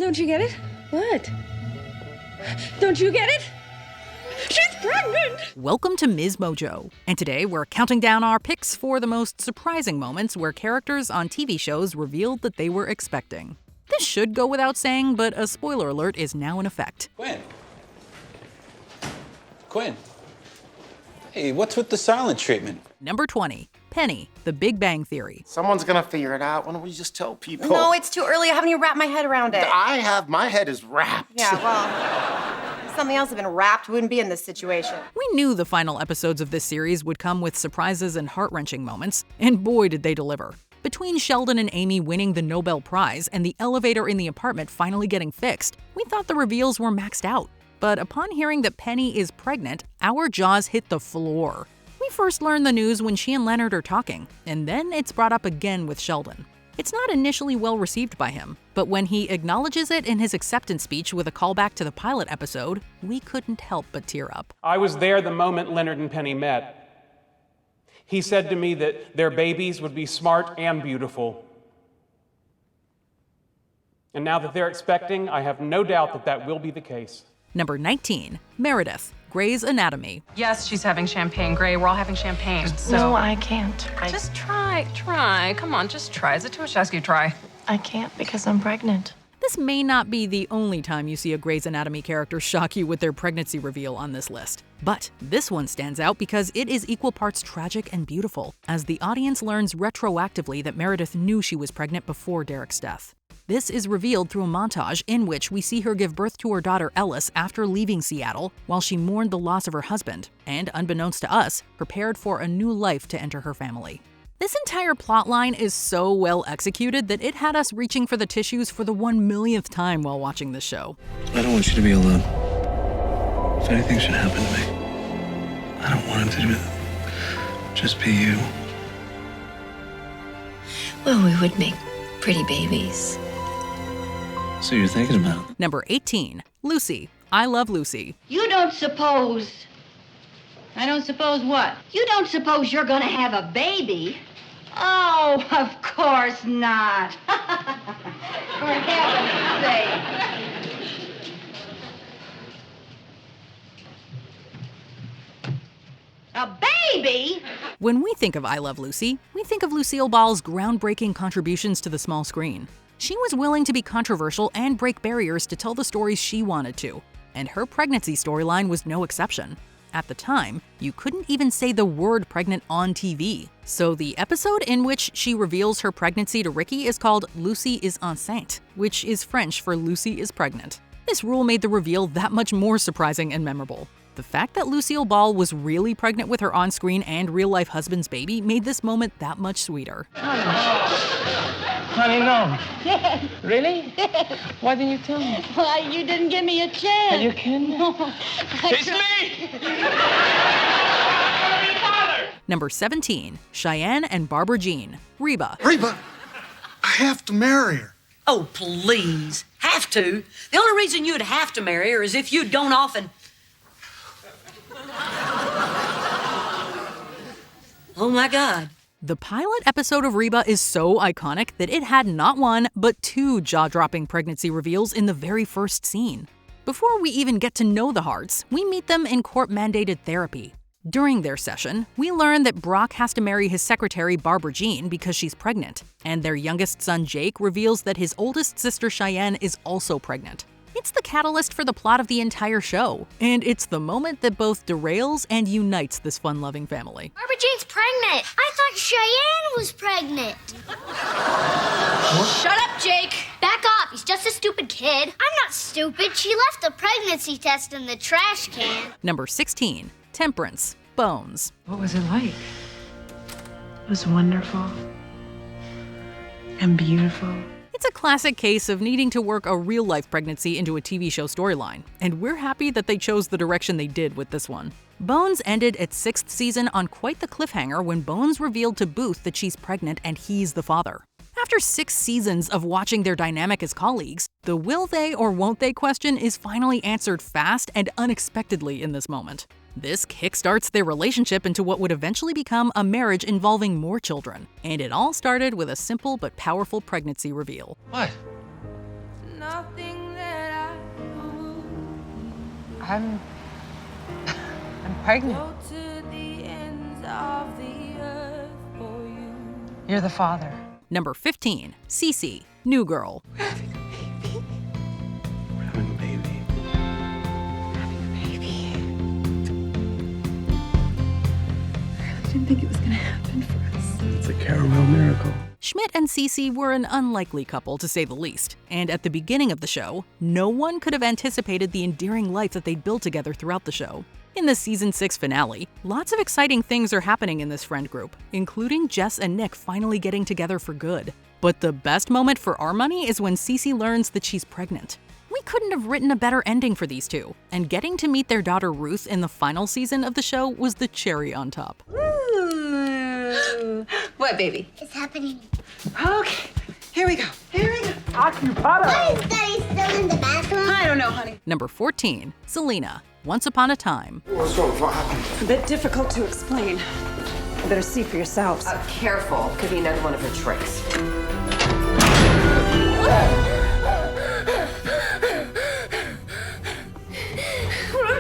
Don't you get it? What? Don't you get it? She's pregnant! Welcome to Ms. Mojo, and today we're counting down our picks for the most surprising moments where characters on TV shows revealed that they were expecting. This should go without saying, but a spoiler alert is now in effect. Quinn. Hey, what's with the silent treatment? Number 20, Penny, The Big Bang Theory. Someone's gonna figure it out. Why don't we just tell people? No, it's too early. I haven't even wrapped my head around it. My head is wrapped. Yeah, well, if something else had been wrapped, we wouldn't be in this situation. We knew the final episodes of this series would come with surprises and heart-wrenching moments, and boy did they deliver. Between Sheldon and Amy winning the Nobel Prize and the elevator in the apartment finally getting fixed, we thought the reveals were maxed out. But upon hearing that Penny is pregnant, our jaws hit the floor. We first learn the news when she and Leonard are talking, and then it's brought up again with Sheldon. It's not initially well received by him, but when he acknowledges it in his acceptance speech with a callback to the pilot episode, we couldn't help but tear up. I was there the moment Leonard and Penny met. He said to me that their babies would be smart and beautiful. And now that they're expecting, I have no doubt that that will be the case. Number 19, Meredith, Grey's Anatomy. Yes, she's having champagne. Gray, we're all having champagne. So No, I can't. just try. Come on, just try. Is it too much to ask you to try? I can't because I'm pregnant. This may not be the only time you see a Grey's Anatomy character shock you with their pregnancy reveal on this list. But this one stands out because it is equal parts tragic and beautiful, as the audience learns retroactively that Meredith knew she was pregnant before Derek's death. This is revealed through a montage in which we see her give birth to her daughter Ellis after leaving Seattle while she mourned the loss of her husband and, unbeknownst to us, prepared for a new life to enter her family. This entire plotline is so well executed that it had us reaching for the tissues for the 1,000,000th time while watching this show. I don't want you to be alone. If anything should happen to me, I don't want it to just be you. Well, we would make pretty babies. So you're thinking about it. Number 18, Lucy, I Love Lucy. You don't suppose... I don't suppose what? You don't suppose you're gonna have a baby? Oh, of course not. For heaven's sake. A baby? When we think of I Love Lucy, we think of Lucille Ball's groundbreaking contributions to the small screen. She was willing to be controversial and break barriers to tell the stories she wanted to, and her pregnancy storyline was no exception. At the time, you couldn't even say the word pregnant on TV. So the episode in which she reveals her pregnancy to Ricky is called Lucy is enceinte, which is French for Lucy is pregnant. This rule made the reveal that much more surprising and memorable. The fact that Lucille Ball was really pregnant with her on-screen and real-life husband's baby made this moment that much sweeter. Honey, no. Yes. Really? Why didn't you tell me? Why, you didn't give me a chance. Are you kidding? No. Number 17, Cheyenne and Barbara Jean, Reba. Reba, I have to marry her. Oh, please. Have to? The only reason you'd have to marry her is if you don't often... Oh my God. The pilot episode of Reba is so iconic that it had not one, but two jaw-dropping pregnancy reveals in the very first scene. Before we even get to know the Harts, we meet them in court-mandated therapy. During their session, we learn that Brock has to marry his secretary Barbara Jean because she's pregnant, and their youngest son Jake reveals that his oldest sister Cheyenne is also pregnant. It's the catalyst for the plot of the entire show, and it's the moment that both derails and unites this fun-loving family. Barbara Jean's pregnant. I thought Cheyenne was pregnant. Shut up, Jake. Back off. He's just a stupid kid. I'm not stupid. She left a pregnancy test in the trash can. Number 16, Temperance, Bones. What was it like? It was wonderful and beautiful. It's a classic case of needing to work a real-life pregnancy into a TV show storyline, and we're happy that they chose the direction they did with this one. Bones ended its 6th season on quite the cliffhanger when Bones revealed to Booth that she's pregnant and he's the father. After 6 seasons of watching their dynamic as colleagues, the will they or won't they question is finally answered fast and unexpectedly in this moment. This kickstarts their relationship into what would eventually become a marriage involving more children. And it all started with a simple but powerful pregnancy reveal. What? Nothing I'm pregnant. You're the father. Number 15, Cece, new girl. We're having a baby. I didn't think it was gonna happen for us. It's a caramel miracle. Schmidt and Cece were an unlikely couple, to say the least, and at the beginning of the show, no one could have anticipated the endearing life that they'd built together throughout the show. In the season 6 finale, lots of exciting things are happening in this friend group, including Jess and Nick finally getting together for good. But the best moment for our money is when Cece learns that she's pregnant. We couldn't have written a better ending for these two, and getting to meet their daughter Ruth in the final season of the show was the cherry on top. What, baby? It's happening. Okay, here we go. Here we go. Why is Daddy still in the bathroom? I don't know, honey. Number 14, Zelena, Once Upon a Time. What's wrong? What happened? A bit difficult to explain. You better see for yourselves. Careful. Could be another one of her tricks.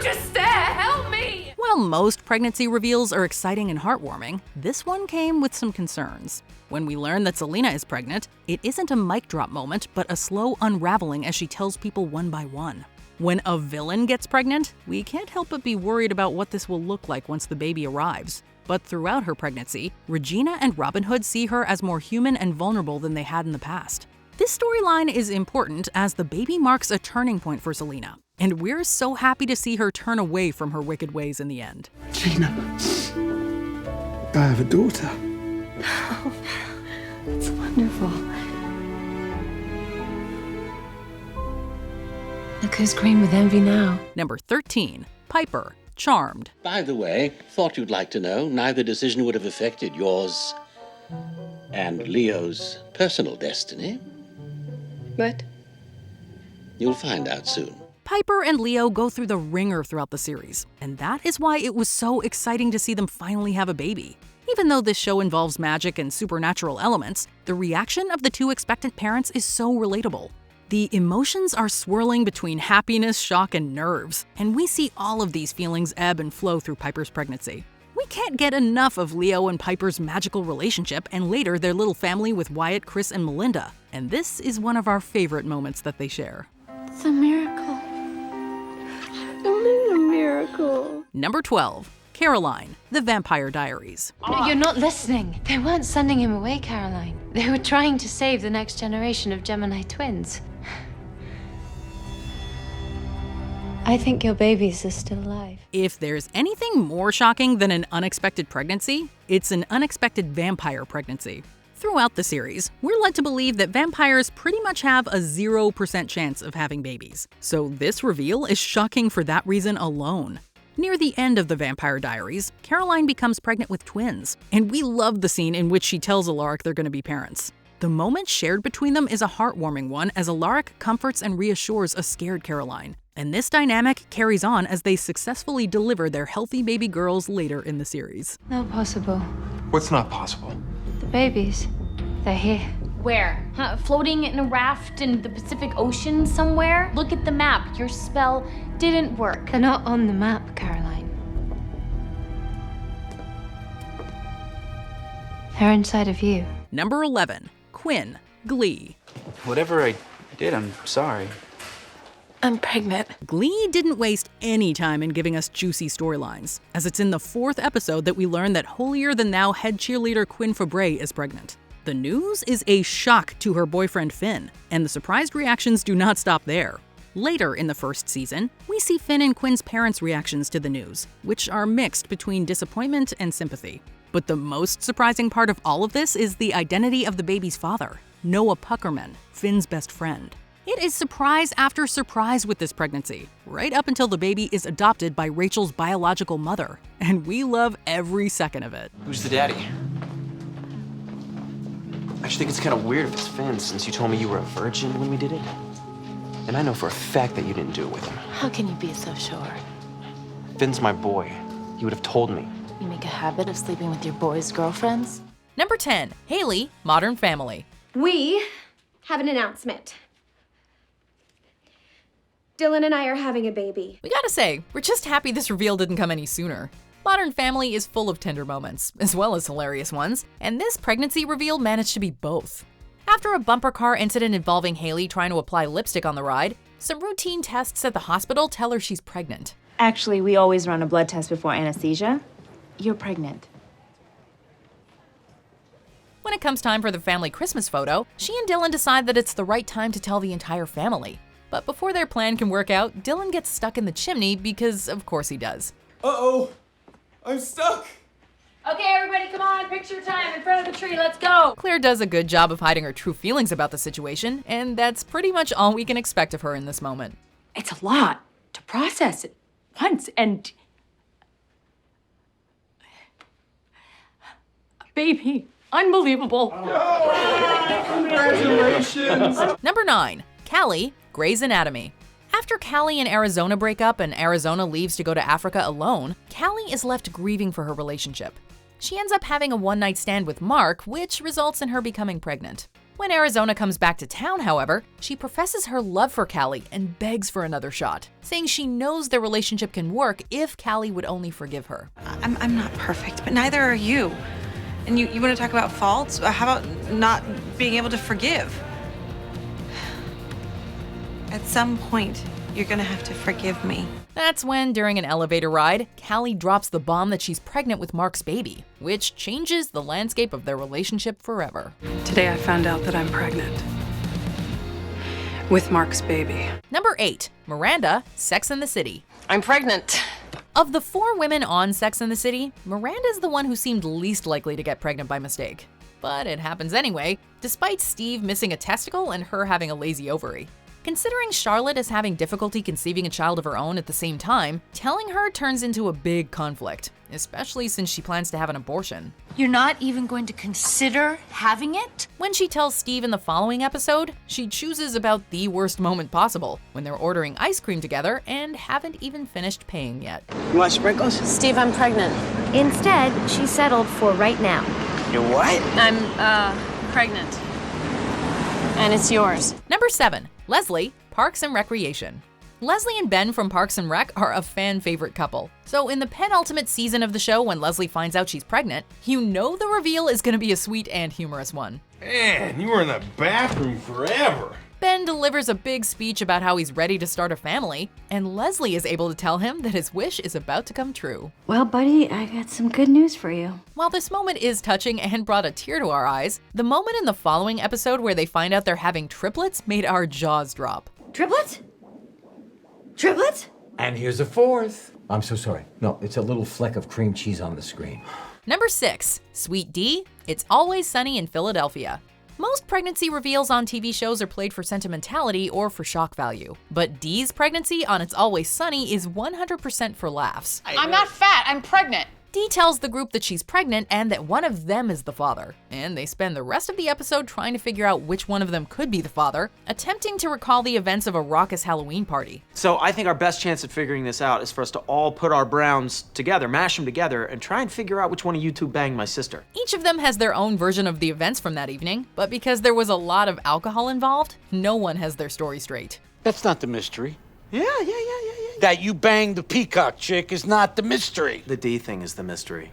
Just there, help me! While most pregnancy reveals are exciting and heartwarming, this one came with some concerns. When we learn that Zelena is pregnant, it isn't a mic drop moment, but a slow unraveling as she tells people one by one. When a villain gets pregnant, we can't help but be worried about what this will look like once the baby arrives. But throughout her pregnancy, Regina and Robin Hood see her as more human and vulnerable than they had in the past. This storyline is important as the baby marks a turning point for Zelena, and we're so happy to see her turn away from her wicked ways in the end. Gina, I have a daughter. Oh, it's wonderful. Look who's green with envy now. Number 13, Piper, Charmed. By the way, thought you'd like to know, neither decision would have affected yours and Leo's personal destiny. What? You'll find out soon. Piper and Leo go through the ringer throughout the series, and that is why it was so exciting to see them finally have a baby. Even though this show involves magic and supernatural elements, the reaction of the two expectant parents is so relatable. The emotions are swirling between happiness, shock, and nerves, and we see all of these feelings ebb and flow through Piper's pregnancy. We can't get enough of Leo and Piper's magical relationship and later their little family with Wyatt, Chris, and Melinda, and this is one of our favorite moments that they share. It's a miracle. Only a miracle. Number 12, Caroline, The Vampire Diaries. No, you're not listening. They weren't sending him away, Caroline. They were trying to save the next generation of Gemini twins. I think your babies are still alive. If there's anything more shocking than an unexpected pregnancy, it's an unexpected vampire pregnancy. Throughout the series, we're led to believe that vampires pretty much have a 0% chance of having babies. So this reveal is shocking for that reason alone. Near the end of The Vampire Diaries, Caroline becomes pregnant with twins, and we love the scene in which she tells Alaric they're going to be parents. The moment shared between them is a heartwarming one as Alaric comforts and reassures a scared Caroline. And this dynamic carries on as they successfully deliver their healthy baby girls later in the series. Not possible. What's not possible? The babies, they're here. Where? Floating in a raft in the Pacific Ocean somewhere? Look at the map. Your spell didn't work. They're not on the map, Caroline. They're inside of you. Number 11, Quinn, Glee. Whatever I did, I'm sorry. I'm pregnant. Glee didn't waste any time in giving us juicy storylines, as it's in the 4th episode that we learn that holier-than-thou head cheerleader Quinn Fabray is pregnant. The news is a shock to her boyfriend Finn, and the surprised reactions do not stop there. Later in the 1st season, we see Finn and Quinn's parents' reactions to the news, which are mixed between disappointment and sympathy. But the most surprising part of all of this is the identity of the baby's father, Noah Puckerman, Finn's best friend. It is surprise after surprise with this pregnancy, right up until the baby is adopted by Rachel's biological mother, and we love every second of it. Who's the daddy? I just think it's kind of weird if it's Finn, since you told me you were a virgin when we did it. And I know for a fact that you didn't do it with him. How can you be so sure? Finn's my boy. He would have told me. You make a habit of sleeping with your boys' girlfriends? Number 10, Haley, Modern Family. We have an announcement. Dylan and I are having a baby. We gotta say, we're just happy this reveal didn't come any sooner. Modern Family is full of tender moments, as well as hilarious ones, and this pregnancy reveal managed to be both. After a bumper car incident involving Haley trying to apply lipstick on the ride, some routine tests at the hospital tell her she's pregnant. Actually, we always run a blood test before anesthesia. You're pregnant. When it comes time for the family Christmas photo, she and Dylan decide that it's the right time to tell the entire family. But before their plan can work out, Dylan gets stuck in the chimney because of course he does. Uh-oh, I'm stuck. Okay, everybody, come on, picture time in front of the tree, let's go. Claire does a good job of hiding her true feelings about the situation, and that's pretty much all we can expect of her in this moment. It's a lot to process at once, and baby, unbelievable. Congratulations. Number 9, Callie, Grey's Anatomy. After Callie and Arizona break up and Arizona leaves to go to Africa alone, Callie is left grieving for her relationship. She ends up having a one-night stand with Mark, which results in her becoming pregnant. When Arizona comes back to town, however, she professes her love for Callie and begs for another shot, saying she knows their relationship can work if Callie would only forgive her. I'm not perfect, but neither are you. And you want to talk about faults? How about not being able to forgive? At some point, you're gonna have to forgive me. That's when, during an elevator ride, Callie drops the bomb that she's pregnant with Mark's baby, which changes the landscape of their relationship forever. Today I found out that I'm pregnant. With Mark's baby. Number 8, Miranda, Sex and the City. I'm pregnant. Of the 4 women on Sex and the City, Miranda's the one who seemed least likely to get pregnant by mistake. But it happens anyway, despite Steve missing a testicle and her having a lazy ovary. Considering Charlotte is having difficulty conceiving a child of her own at the same time, telling her turns into a big conflict, especially since she plans to have an abortion. You're not even going to consider having it? When she tells Steve in the following episode, she chooses about the worst moment possible, when they're ordering ice cream together and haven't even finished paying yet. You want sprinkles? Steve, I'm pregnant. Instead, she settled for right now. You're what? I'm, pregnant. And it's yours. Number 7, Leslie, Parks and Recreation. Leslie and Ben from Parks and Rec are a fan favorite couple. So in the penultimate season of the show, when Leslie finds out she's pregnant, you know the reveal is gonna be a sweet and humorous one. Man, you were in the bathroom forever. Ben delivers a big speech about how he's ready to start a family, and Leslie is able to tell him that his wish is about to come true. Well, buddy, I got some good news for you. While this moment is touching and brought a tear to our eyes, the moment in the following episode where they find out they're having triplets made our jaws drop. Triplets? Triplets? And here's a 4th. I'm so sorry. No, it's a little fleck of cream cheese on the screen. Number 6, Sweet D, It's Always Sunny in Philadelphia. Most pregnancy reveals on TV shows are played for sentimentality or for shock value. But Dee's pregnancy on It's Always Sunny is 100% for laughs. I'm not fat, I'm pregnant. Dee tells the group that she's pregnant and that one of them is the father. And they spend the rest of the episode trying to figure out which one of them could be the father, attempting to recall the events of a raucous Halloween party. So I think our best chance at figuring this out is for us to all put our browns together, mash them together, and try and figure out which one of you two banged my sister. Each of them has their own version of the events from that evening, but because there was a lot of alcohol involved, no one has their story straight. That's not the mystery. Yeah. That you banged the peacock chick is not the mystery. The D thing is the mystery.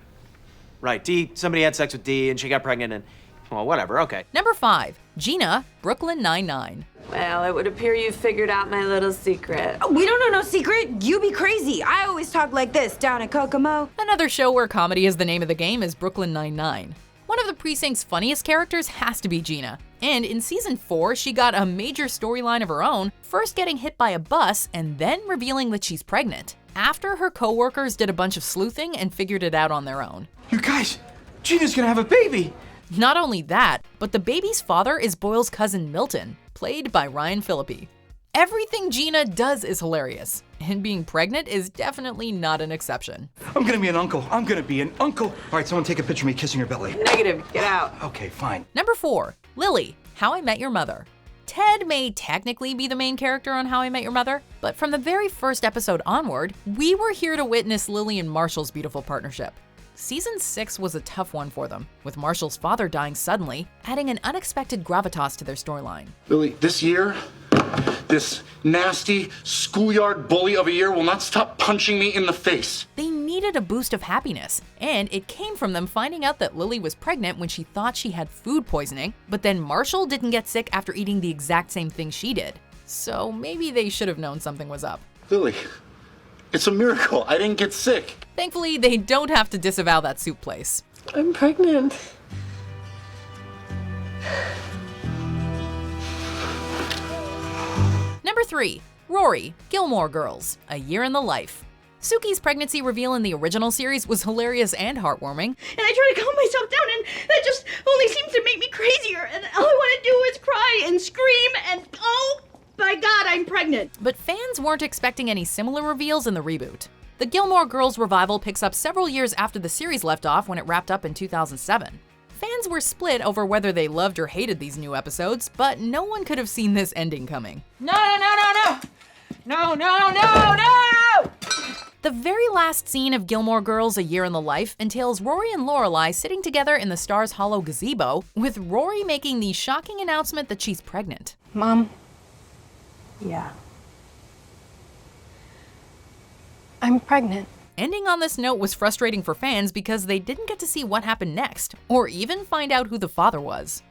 Right, D, somebody had sex with D and she got pregnant and, well, whatever, okay. Number 5, Gina, Brooklyn Nine-Nine. Well, it would appear you figured out my little secret. We don't know no secret. You be crazy. I always talk like this down at Kokomo. Another show where comedy is the name of the game is Brooklyn Nine-Nine. One of the precinct's funniest characters has to be Gina. And in season 4, she got a major storyline of her own, first getting hit by a bus and then revealing that she's pregnant, after her coworkers did a bunch of sleuthing and figured it out on their own. You guys, Gina's gonna have a baby. Not only that, but the baby's father is Boyle's cousin Milton, played by Ryan Phillippe. Everything Gina does is hilarious, and being pregnant is definitely not an exception. I'm gonna be an uncle. I'm gonna be an uncle. All right, someone take a picture of me kissing her belly. Negative, get out. Okay, fine. Number 4, Lily, How I Met Your Mother. Ted may technically be the main character on How I Met Your Mother, but from the very first episode onward, we were here to witness Lily and Marshall's beautiful partnership. Season 6 was a tough one for them, with Marshall's father dying suddenly, adding an unexpected gravitas to their storyline. Lily, this year, This nasty schoolyard bully of a year will not stop punching me in the face. They needed a boost of happiness, and it came from them finding out that Lily was pregnant when she thought she had food poisoning, but then Marshall didn't get sick after eating the exact same thing she did. So maybe they should have known something was up. Lily, it's a miracle. I didn't get sick. Thankfully, they don't have to disavow that soup place. I'm pregnant. Number 3. Rory, Gilmore Girls, A Year in the Life. Suki's pregnancy reveal in the original series was hilarious and heartwarming. And I try to calm myself down, and that just only seems to make me crazier. And all I want to do is cry and scream and, oh my God, I'm pregnant. But fans weren't expecting any similar reveals in the reboot. The Gilmore Girls revival picks up several years after the series left off when it wrapped up in 2007. Fans were split over whether they loved or hated these new episodes, but no one could have seen this ending coming. No, no, no, no, no! No, no, no, no! The very last scene of Gilmore Girls A Year in the Life entails Rory and Lorelai sitting together in the Stars Hollow gazebo, with Rory making the shocking announcement that she's pregnant. Mom. Yeah. I'm pregnant. Ending on this note was frustrating for fans because they didn't get to see what happened next, or even find out who the father was.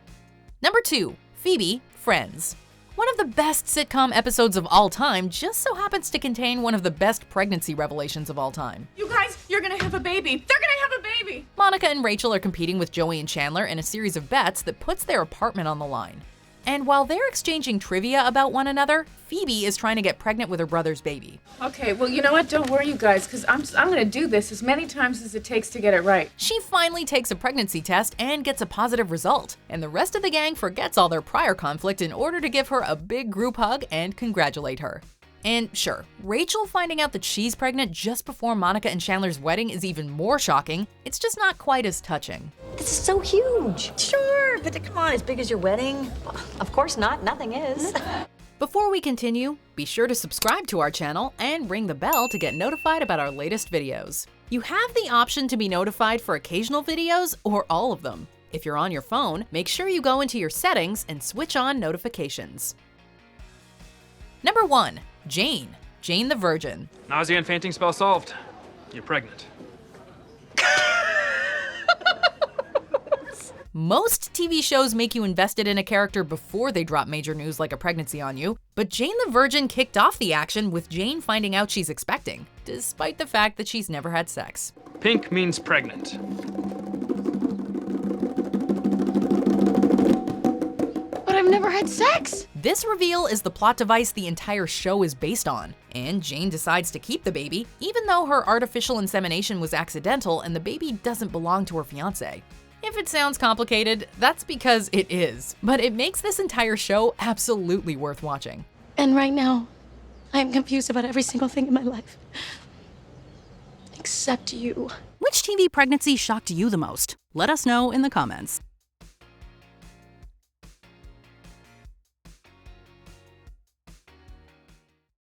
Number 2. Phoebe, Friends. One of the best sitcom episodes of all time just so happens to contain one of the best pregnancy revelations of all time. You guys, you're gonna have a baby. They're gonna have a baby. Monica and Rachel are competing with Joey and Chandler in a series of bets that puts their apartment on the line. And while they're exchanging trivia about one another, Phoebe is trying to get pregnant with her brother's baby. Okay, well, you know what? Don't worry, you guys, because I'm going to do this as many times as it takes to get it right. She finally takes a pregnancy test and gets a positive result, and the rest of the gang forgets all their prior conflict in order to give her a big group hug and congratulate her. And sure, Rachel finding out that she's pregnant just before Monica and Chandler's wedding is even more shocking. It's just not quite as touching. This is so huge. Sure, but come on, as big as your wedding? Of course not, nothing is. Before we continue, be sure to subscribe to our channel and ring the bell to get notified about our latest videos. You have the option to be notified for occasional videos or all of them. If you're on your phone, make sure you go into your settings and switch on notifications. Number 1. Jane, Jane the Virgin. Nausea and fainting spell solved. You're pregnant. Most TV shows make you invested in a character before they drop major news like a pregnancy on you, but Jane the Virgin kicked off the action with Jane finding out she's expecting, despite the fact that she's never had sex. Pink means pregnant. But I've never had sex! This reveal is the plot device the entire show is based on, and Jane decides to keep the baby, even though her artificial insemination was accidental and the baby doesn't belong to her fiancé. If it sounds complicated, that's because it is, but it makes this entire show absolutely worth watching. And right now, I am confused about every single thing in my life. Except you. Which TV pregnancy shocked you the most? Let us know in the comments.